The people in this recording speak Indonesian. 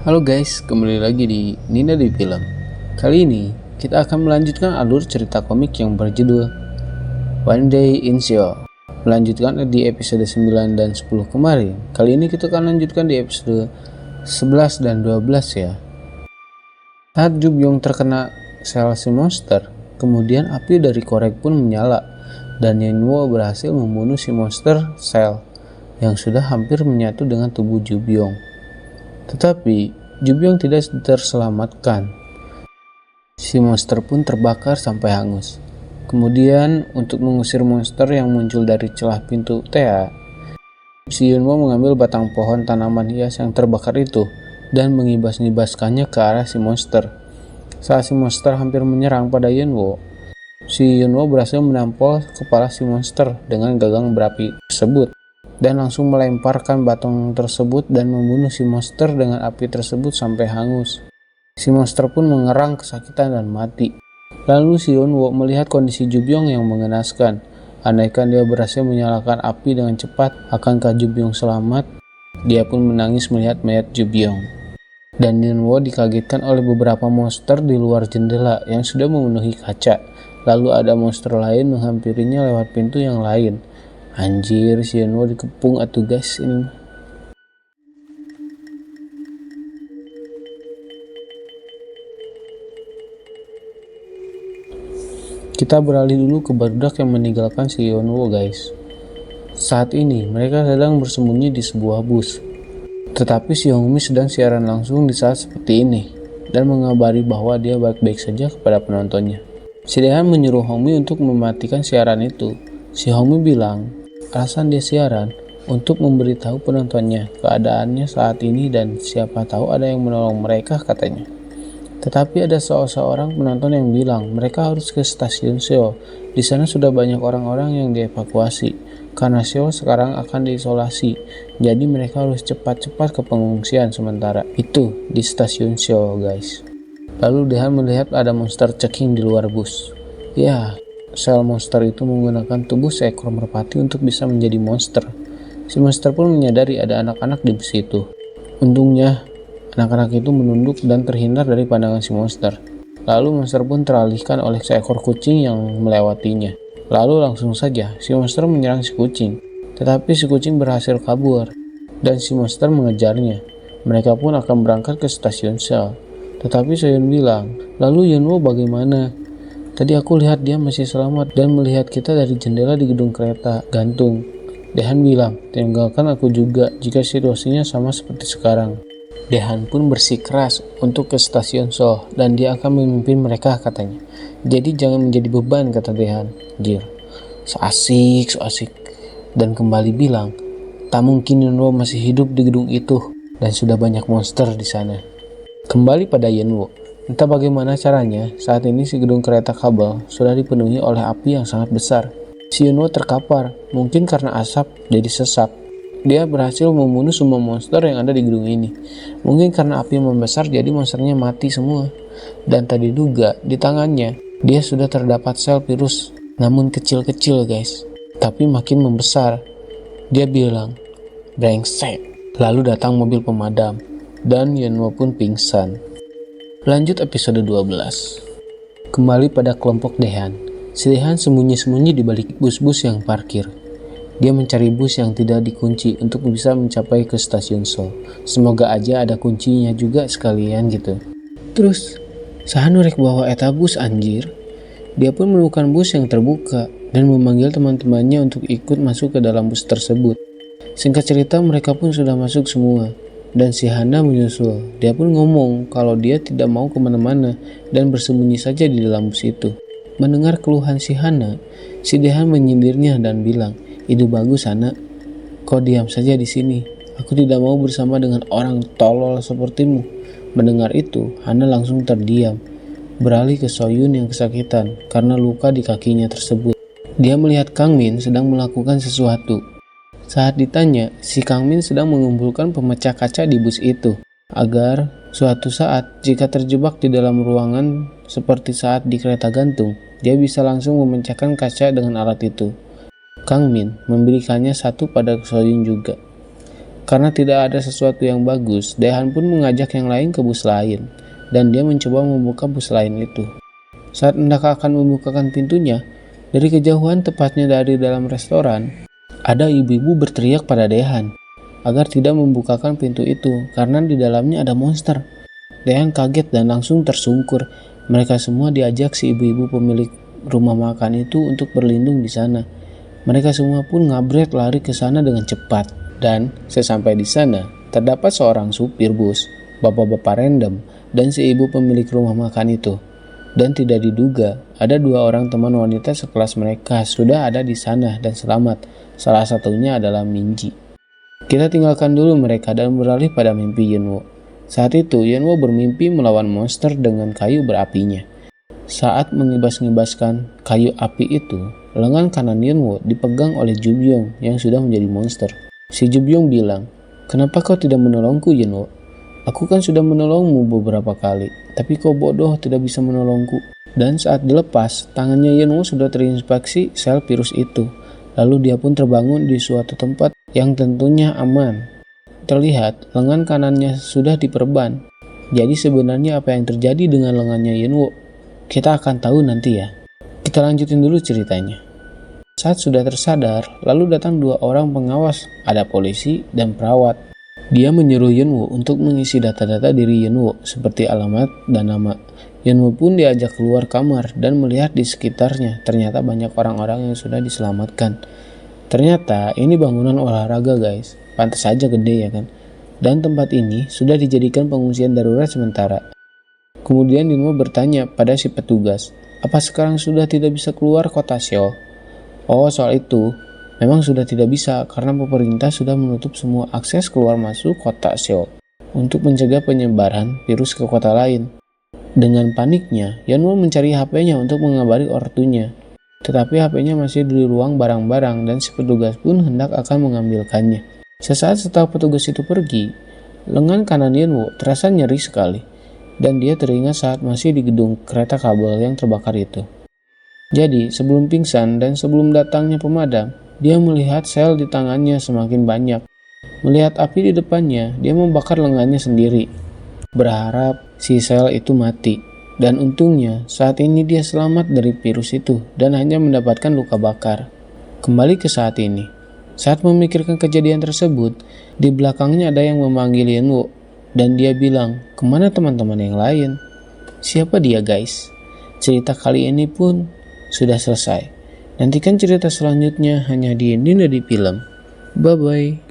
Halo guys, kembali lagi di Nina di Film. Kali ini kita akan melanjutkan alur cerita komik yang berjudul One Day in Seoul. Melanjutkan di episode 9 dan 10 kemarin. Kali ini kita akan lanjutkan di episode 11 dan 12 ya. Saat Ju Byung terkena sel si monster, kemudian api dari korek pun menyala dan Yenwo berhasil membunuh si monster sel yang sudah hampir menyatu dengan tubuh Ju Byung. Tetapi Ju Byung tidak terselamatkan. Si monster pun terbakar sampai hangus. Kemudian untuk mengusir monster yang muncul dari celah pintu Thea, si Yunwo mengambil batang pohon tanaman hias yang terbakar itu dan mengibas-ngibaskannya ke arah si monster. Saat si monster hampir menyerang pada Yunwo, si Yunwo berhasil menampol kepala si monster dengan gagang berapi tersebut dan langsung melemparkan batang tersebut dan membunuh si monster dengan api tersebut sampai hangus. Si monster pun mengerang kesakitan dan mati. Lalu si Yunwo melihat kondisi Ju Byung yang mengenaskan. Andaikan dia berhasil menyalakan api dengan cepat, akankah Ju Byung selamat? Dia pun menangis melihat mayat Ju Byung. Dan Yunwo dikagetkan oleh beberapa monster di luar jendela yang sudah memenuhi kaca. Lalu ada monster lain menghampirinya lewat pintu yang lain. Anjir, si Yunwo dikepung atuh guys ini. Kita beralih dulu ke barudak yang meninggalkan si Yunwo guys. Saat ini mereka sedang bersembunyi di sebuah bus. Tetapi si Hongmi sedang siaran langsung di saat seperti ini dan mengabari bahwa dia baik-baik saja kepada penontonnya. Si Dehan menyuruh Hongmi untuk mematikan siaran itu. Si Hongmi bilang alasan dia siaran untuk memberitahu penontonnya keadaannya saat ini dan siapa tahu ada yang menolong mereka katanya. Tetapi ada seorang penonton yang bilang mereka harus ke stasiun Seoul. Di sana sudah banyak orang-orang yang dievakuasi karena Seoul sekarang akan diisolasi. Jadi mereka harus cepat-cepat ke pengungsian sementara. Itu di stasiun Seoul guys. Lalu Dehan melihat ada monster ceking di luar bus. Ya, sel monster itu menggunakan tubuh seekor merpati untuk bisa menjadi monster. Si monster pun menyadari ada anak-anak di bus itu. Untungnya, anak-anak itu menunduk dan terhindar dari pandangan si monster. Lalu monster pun teralihkan oleh seekor kucing yang melewatinya. Lalu langsung saja si monster menyerang si kucing. Tetapi si kucing berhasil kabur dan si monster mengejarnya. Mereka pun akan berangkat ke stasiun Seoul. Tetapi Soyeon bilang, lalu Yunwo bagaimana? Tadi aku lihat dia masih selamat dan melihat kita dari jendela di gedung kereta gantung. Dehan bilang, tinggalkan aku juga jika situasinya sama seperti sekarang. Dehan pun bersikeras untuk ke stasiun Seoul dan dia akan memimpin mereka katanya. Jadi jangan menjadi beban kata Dehan. Jir, so asik. Dan kembali bilang, tak mungkin Yunwo masih hidup di gedung itu dan sudah banyak monster di sana. Kembali pada Yunwo. Entah bagaimana caranya, saat ini si gedung kereta kabel sudah dipenuhi oleh api yang sangat besar. Si Yunwo terkapar, mungkin karena asap jadi sesak. Dia berhasil membunuh semua monster yang ada di gedung ini. Mungkin karena api membesar jadi monsternya mati semua. Dan tadi diduga di tangannya, dia sudah terdapat sel virus. Namun kecil-kecil guys, tapi makin membesar. Dia bilang, brengsek. Lalu datang mobil pemadam, dan Yunwo pun pingsan. Lanjut episode 12. Kembali pada kelompok Dehan. Si Dehan sembunyi-sembunyi di balik bus-bus yang parkir. Dia mencari bus yang tidak dikunci untuk bisa mencapai ke stasiun Seoul. Semoga aja ada kuncinya juga sekalian gitu. Terus, Sahan rek bawa eta bus anjir. Dia pun menemukan bus yang terbuka dan memanggil teman-temannya untuk ikut masuk ke dalam bus tersebut. Singkat cerita mereka pun sudah masuk semua. Dan si Hana menyusul. Dia pun ngomong kalau dia tidak mau kemana-mana dan bersembunyi saja di dalam bus itu. Mendengar keluhan si Hana, si Dehan menyindirnya dan bilang, "Ide bagus Hana, kau diam saja di sini. Aku tidak mau bersama dengan orang tolol sepertimu." Mendengar itu, Hana langsung terdiam, beralih ke Soyun yang kesakitan karena luka di kakinya tersebut. Dia melihat Kang Min sedang melakukan sesuatu. Saat ditanya, si Kang Min sedang mengumpulkan pemecah kaca di bus itu agar suatu saat jika terjebak di dalam ruangan seperti saat di kereta gantung, dia bisa langsung memecahkan kaca dengan alat itu. Kang Min memberikannya satu pada Soyun juga. Karena tidak ada sesuatu yang bagus, Daehan pun mengajak yang lain ke bus lain, dan dia mencoba membuka bus lain itu. Saat hendak akan membukakan pintunya, dari kejauhan tepatnya dari dalam restoran, ada ibu-ibu berteriak pada Daehan agar tidak membukakan pintu itu karena di dalamnya ada monster. Daehan kaget dan langsung tersungkur. Mereka semua diajak si ibu-ibu pemilik rumah makan itu untuk berlindung di sana. Mereka semua pun ngabret lari ke sana dengan cepat. Dan sesampai di sana, terdapat seorang supir bus, bapak-bapak random, dan si ibu pemilik rumah makan itu. Dan tidak diduga, ada 2 orang teman wanita sekelas mereka sudah ada di sana dan selamat. Salah satunya adalah Minji. Kita tinggalkan dulu mereka dan beralih pada mimpi Yunwo. Saat itu, Yunwo bermimpi melawan monster dengan kayu berapinya. Saat mengibas-ngibaskan kayu api itu, lengan kanan Yunwo dipegang oleh Jubyong yang sudah menjadi monster. Si Jubyong bilang, "Kenapa kau tidak menolongku, Yunwo? Aku kan sudah menolongmu beberapa kali, tapi kau bodoh tidak bisa menolongku." Dan saat dilepas, tangannya Yunwo sudah terinfeksi sel virus itu. Lalu dia pun terbangun di suatu tempat yang tentunya aman. Terlihat lengan kanannya sudah diperban. Jadi sebenarnya apa yang terjadi dengan lengannya Yunwo? Kita akan tahu nanti ya. Kita lanjutin dulu ceritanya. Saat sudah tersadar, lalu datang 2 orang pengawas, ada polisi dan perawat. Dia menyuruh Yunwo untuk mengisi data-data diri Yunwo seperti alamat dan nama. Yunwo pun diajak keluar kamar dan melihat di sekitarnya. Ternyata banyak orang-orang yang sudah diselamatkan. Ternyata ini bangunan olahraga guys, pantas saja gede ya kan. Dan tempat ini sudah dijadikan pengungsian darurat sementara. Kemudian Yunwo bertanya pada si petugas, apa sekarang sudah tidak bisa keluar kota Seoul? Oh, soal itu memang sudah tidak bisa karena pemerintah sudah menutup semua akses keluar masuk kota Seoul untuk mencegah penyebaran virus ke kota lain. Dengan paniknya, Yunwo mencari HP-nya untuk mengabari ortunya. Tetapi HP-nya masih di ruang barang-barang dan si petugas pun hendak akan mengambilkannya. Sesaat setelah petugas itu pergi, lengan kanan Yunwo terasa nyeri sekali dan dia teringat saat masih di gedung kereta kabel yang terbakar itu. Jadi, sebelum pingsan dan sebelum datangnya pemadam, dia melihat sel di tangannya semakin banyak. Melihat api di depannya, dia membakar lengannya sendiri, berharap si sel itu mati. Dan untungnya, saat ini dia selamat dari virus itu dan hanya mendapatkan luka bakar. Kembali ke saat ini. Saat memikirkan kejadian tersebut, di belakangnya ada yang memanggil Yunwo. Dan dia bilang, "Kemana teman-teman yang lain?" Siapa dia guys? Cerita kali ini pun sudah selesai. Nantikan cerita selanjutnya hanya di Dinda di Film. Bye-bye.